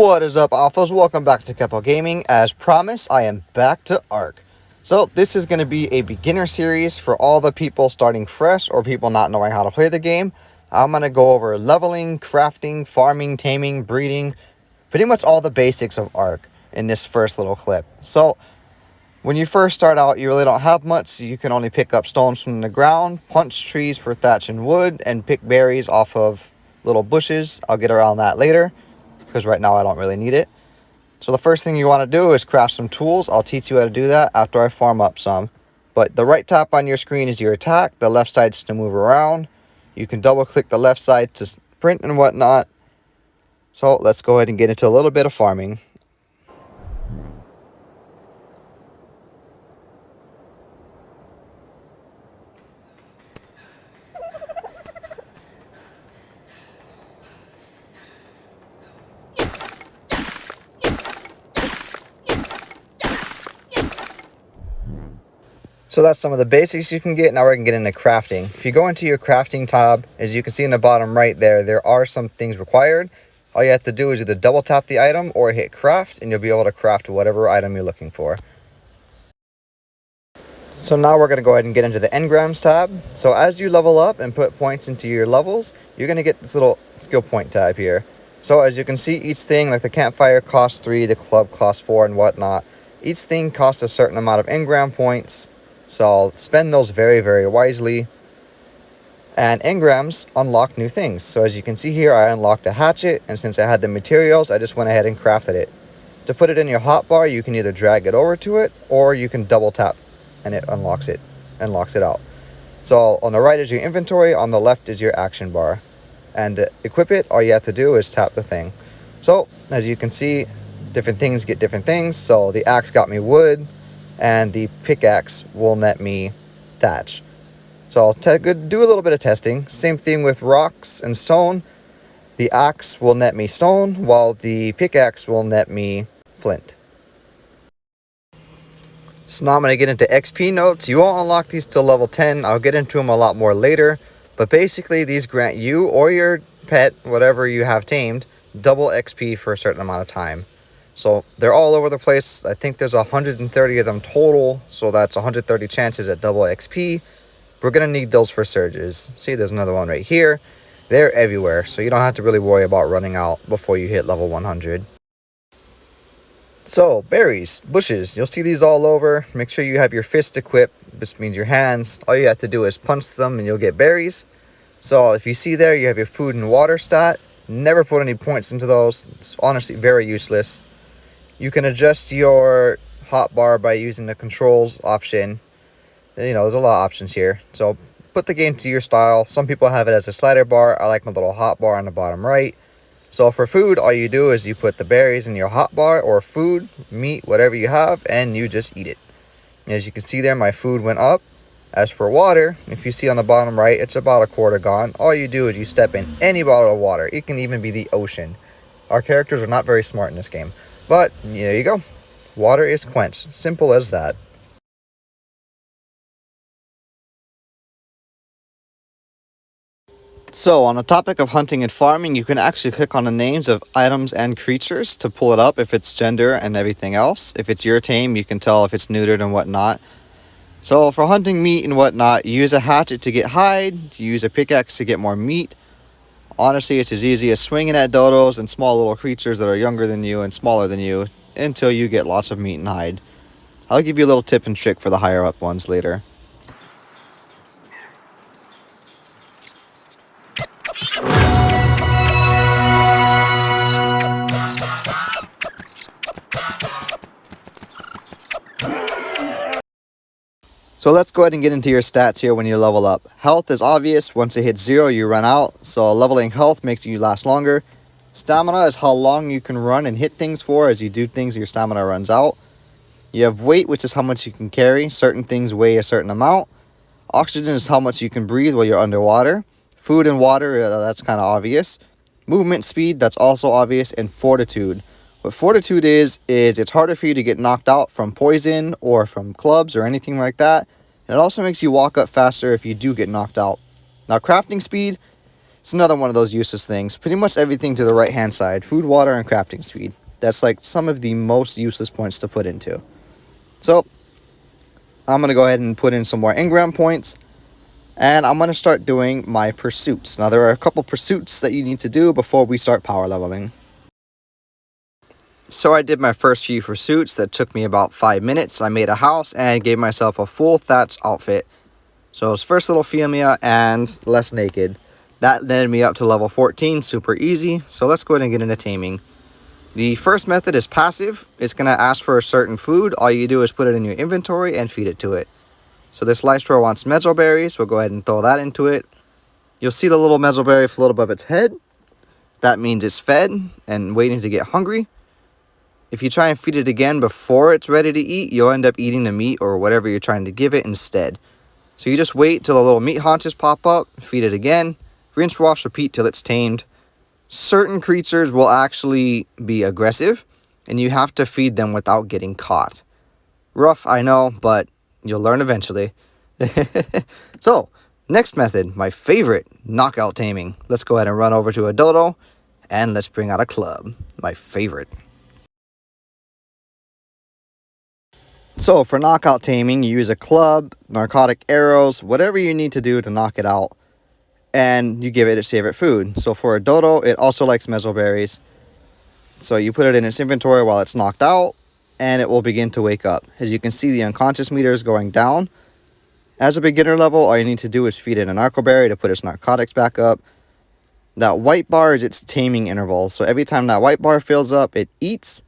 What is up, Alphas? Welcome back to Kepo Gaming. As promised, I am back to Ark. So this is going to be a beginner series for all the people starting fresh or people not knowing how to play the game. I'm going to go over leveling, crafting, farming, taming, breeding, pretty much all the basics of Ark in this first little clip. So when you first start out, you really don't have much. So you can only pick up stones from the ground, punch trees for thatch and wood, and pick berries off of little bushes. I'll get around that later, because right now I don't really need it. So the first thing you want to do is craft some tools. I'll teach you how to do that after I farm up some. But the right tap on your screen is your attack. The left side's to move around. You can double click the left side to sprint and whatnot. So let's go ahead and get into a little bit of farming. So that's some of the basics you can get. Now we're going to get into crafting. If you go into your crafting tab, as you can see in the bottom right there are some things required. All you have to do is either double tap the item or hit craft, and you'll be able to craft whatever item you're looking for. So now we're going to go ahead and get into the Engrams tab. So as you level up and put points into your levels, you're going to get this little skill point tab here. So as you can see, each thing, like the campfire costs 3, the club costs 4 and whatnot. Each thing costs a certain amount of engram points. So I'll spend those very, very wisely. And engrams unlock new things. So as you can see here, I unlocked a hatchet, and since I had the materials, I just went ahead and crafted it. To put it in your hotbar, you can either drag it over to it, or you can double tap and it unlocks it and locks it out. So on the right is your inventory, on the left is your action bar. And to equip it, all you have to do is tap the thing. So as you can see, different things get different things. So the axe got me wood, and the pickaxe will net me thatch. So I'll do a little bit of testing. Same thing with rocks and stone. The axe will net me stone, while the pickaxe will net me flint. So now I'm going to get into XP notes. You won't unlock these till level 10. I'll get into them a lot more later. But basically, these grant you or your pet, whatever you have tamed, double XP for a certain amount of time. So they're all over the place. I think there's 130 of them total. So that's 130 chances at double XP. We're going to need those for surges. See, there's another one right here. They're everywhere. So you don't have to really worry about running out before you hit level 100. So berries, bushes, you'll see these all over. Make sure you have your fist equipped. This means your hands. All you have to do is punch them and you'll get berries. So if you see there, you have your food and water stat. Never put any points into those. It's honestly very useless. You can adjust your hotbar by using the controls option. You know, there's a lot of options here. So put the game to your style. Some people have it as a slider bar. I like my little hotbar on the bottom right. So for food, all you do is you put the berries in your hotbar, or food, meat, whatever you have, and you just eat it. As you can see there, my food went up. As for water, if you see on the bottom right, it's about a quarter gone. All you do is you step in any bottle of water. It can even be the ocean. Our characters are not very smart in this game. But there you go. Water is quenched. Simple as that. So on the topic of hunting and farming, you can actually click on the names of items and creatures to pull it up if it's gender and everything else. If it's your tame, you can tell if it's neutered and whatnot. So for hunting meat and whatnot, you use a hatchet to get hide, you use a pickaxe to get more meat. Honestly, it's as easy as swinging at dodos and small little creatures that are younger than you and smaller than you until you get lots of meat and hide. I'll give you a little tip and trick for the higher up ones later. So let's go ahead and get into your stats here when you level up. Health is obvious. Once it hits 0, you run out. So leveling health makes you last longer. Stamina is how long you can run and hit things for. As you do things, your stamina runs out. You have weight, which is how much you can carry. Certain things weigh a certain amount. Oxygen is how much you can breathe while you're underwater. Food and water, that's kind of obvious. Movement speed, that's also obvious. And fortitude. What fortitude is it's harder for you to get knocked out from poison or from clubs or anything like that. And it also makes you walk up faster if you do get knocked out. Now crafting speed, It's another one of those useless things. Pretty much everything to the right hand side. Food, water, and crafting speed. That's like some of the most useless points to put into. So I'm going to go ahead and put in some more engram points. And I'm going to start doing my pursuits. Now there are a couple pursuits that you need to do before we start power leveling. So I did my first few pursuits that took me about 5 minutes. I made a house and gave myself a full thatch outfit. So it was first little female and less naked. That led me up to level 14, super easy. So let's go ahead and get into taming. The first method is passive. It's going to ask for a certain food. All you do is put it in your inventory and feed it to it. So this Lystra wants mesoberries. We'll go ahead and throw that into it. You'll see the little mesoberry float above its head. That means it's fed and waiting to get hungry. If you try and feed it again before it's ready to eat, you'll end up eating the meat or whatever you're trying to give it instead. So you just wait till the little meat haunches pop up, feed it again, rinse, wash, repeat till it's tamed. Certain creatures will actually be aggressive, and you have to feed them without getting caught. Rough, I know, but you'll learn eventually. So, next method, my favorite, knockout taming. Let's go ahead and run over to a dodo, and let's bring out a club, my favorite. So for knockout taming, you use a club, narcotic arrows, whatever you need to do to knock it out, and you give it its favorite food. So for a dodo, it also likes mesoberries. So you put it in its inventory while it's knocked out, and it will begin to wake up. As you can see, the unconscious meter is going down. As a beginner level, all you need to do is feed it an arcoberry to put its narcotics back up. That white bar is its taming interval. So every time that white bar fills up, it eats.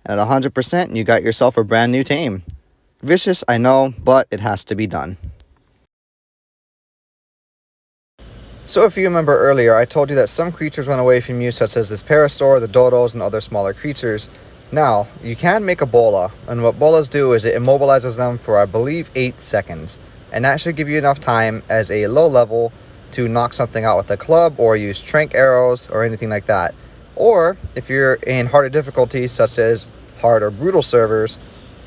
At 100%, you got yourself a brand new tame. Vicious, I know, but it has to be done. So if you remember earlier, I told you that some creatures run away from you, such as this Parasaur, the dodos, and other smaller creatures. Now, you can make Ebola, and what bolas do is it immobilizes them for, I believe, 8 seconds. And that should give you enough time as a low level to knock something out with a club or use trank arrows or anything like that. Or, if you're in harder difficulties, such as hard or brutal servers,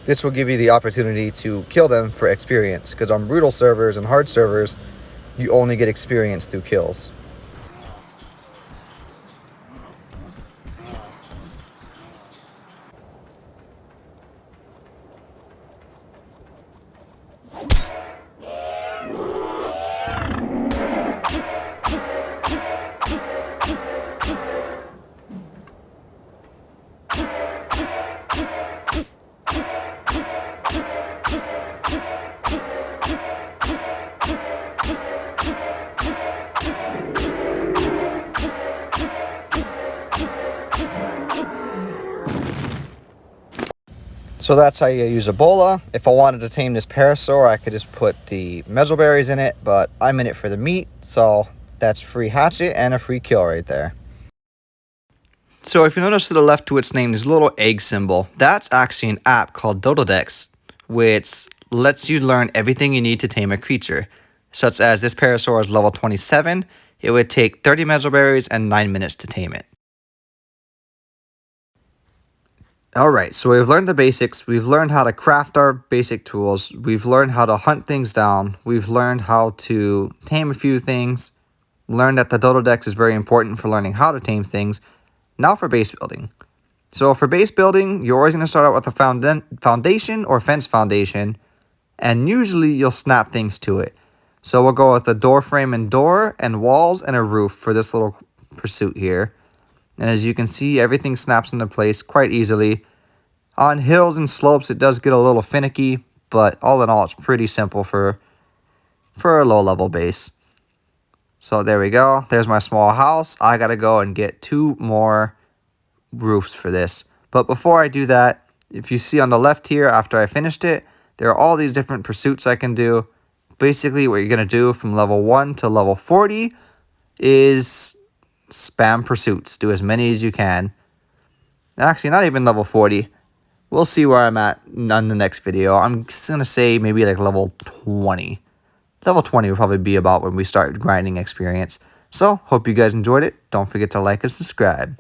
this will give you the opportunity to kill them for experience. Because on brutal servers and hard servers, you only get experience through kills. So that's how you use Ebola. If I wanted to tame this Parasaur, I could just put the mesoberries in it, but I'm in it for the meat, so that's free hatchet and a free kill right there. So if you notice to the left to its name, there's a little egg symbol. That's actually an app called Dododex, which lets you learn everything you need to tame a creature. Such as this Parasaur is level 27, it would take 30 mesoberries and 9 minutes to tame it. Alright, so we've learned the basics, we've learned how to craft our basic tools, we've learned how to hunt things down, we've learned how to tame a few things, learned that the Dododex is very important for learning how to tame things. Now for base building. So for base building, you're always going to start out with a foundation or fence foundation, and usually you'll snap things to it. So we'll go with a door frame and door, and walls and a roof for this little pursuit here. And as you can see, everything snaps into place quite easily. On hills and slopes, it does get a little finicky, but all in all, it's pretty simple for a low-level base. So there we go. There's my small house. I got to go and get 2 more roofs for this. But before I do that, if you see on the left here, after I finished it, there are all these different pursuits I can do. Basically, what you're going to do from level 1 to level 40 is spam pursuits. Do as many as you can. Actually, not even level 40. We'll see where I'm at on the next video. I'm just going to say maybe like level 20. Level 20 will probably be about when we start grinding experience. So, hope you guys enjoyed it. Don't forget to like and subscribe.